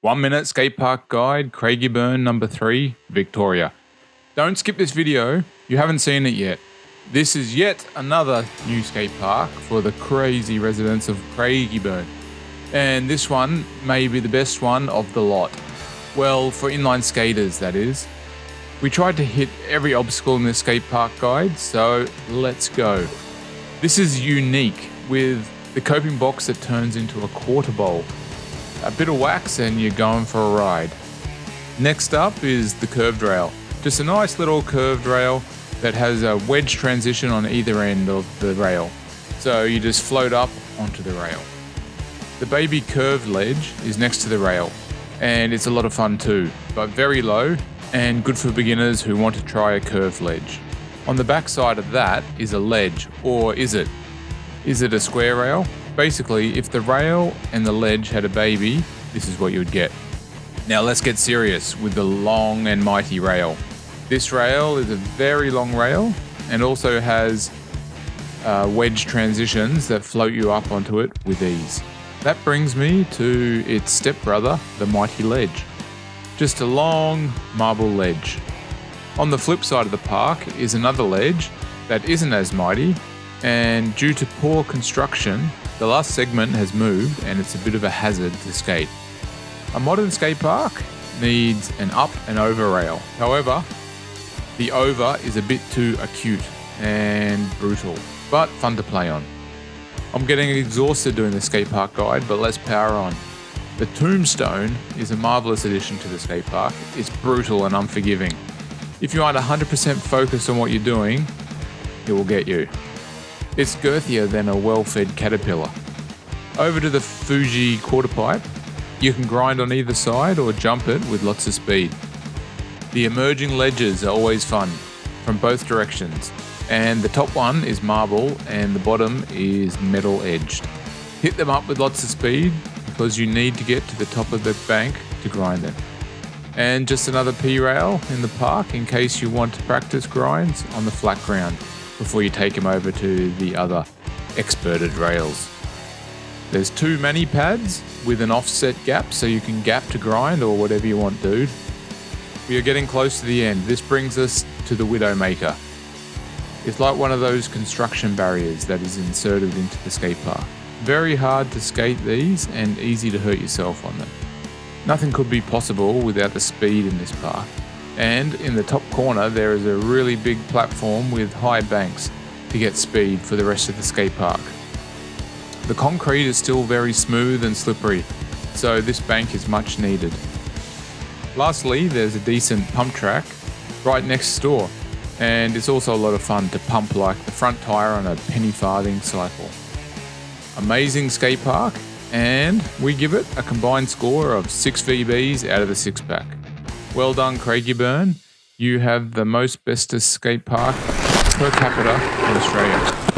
1 minute skate park guide, Craigieburn number 3, Victoria. Don't skip this video, you haven't seen it yet. This is yet another new skate park for the crazy residents of Craigieburn. And this one may be the best one of the lot. Well, for inline skaters, that is. We tried to hit every obstacle in this skate park guide, so let's go. This is unique with the coping box that turns into a quarter bowl. A bit of wax and you're going for a ride. Next up is the curved rail. Just a nice little curved rail that has a wedge transition on either end of the rail. So you just float up onto the rail. The baby curved ledge is next to the rail and it's a lot of fun too, but very low and good for beginners who want to try a curved ledge. On the back side of that is a ledge, or is it? Is it a square rail? Basically, if the rail and the ledge had a baby, this is what you would get. Now let's get serious with the long and mighty rail. This rail is a very long rail and also has wedge transitions that float you up onto it with ease. That brings me to its stepbrother, the mighty ledge. Just a long marble ledge. On the flip side of the park is another ledge that isn't as mighty, and due to poor construction, the last segment has moved and it's a bit of a hazard to skate. A modern skate park needs an up and over rail. However, the over is a bit too acute and brutal, but fun to play on. I'm getting exhausted doing the skate park guide, but let's power on. The tombstone is a marvelous addition to the skate park. It's brutal and unforgiving. If you aren't 100% focused on what you're doing, it will get you. It's girthier than a well-fed caterpillar. Over to the Fuji quarter pipe. You can grind on either side or jump it with lots of speed. The emerging ledges are always fun from both directions, and the top one is marble and the bottom is metal edged. Hit them up with lots of speed because you need to get to the top of the bank to grind them. And just another P-rail in the park in case you want to practice grinds on the flat ground before you take them over to the other experted rails. There's 2 Manyi Pads with an offset gap so you can gap to grind or whatever you want, dude. We are getting close to the end. This brings us to the Widowmaker. It's like one of those construction barriers that is inserted into the skate park. Very hard to skate these and easy to hurt yourself on them. Nothing could be possible without the speed in this park. And in the top corner there is a really big platform with high banks to get speed for the rest of the skate park. The concrete is still very smooth and slippery, so this bank is much needed. Lastly, there's a decent pump track right next door, and it's also a lot of fun to pump like the front tyre on a penny farthing cycle. Amazing skate park, and we give it a combined score of 6 VBs out of the 6-pack. Well done, Craigieburn. You have the most bestest skate park per capita in Australia.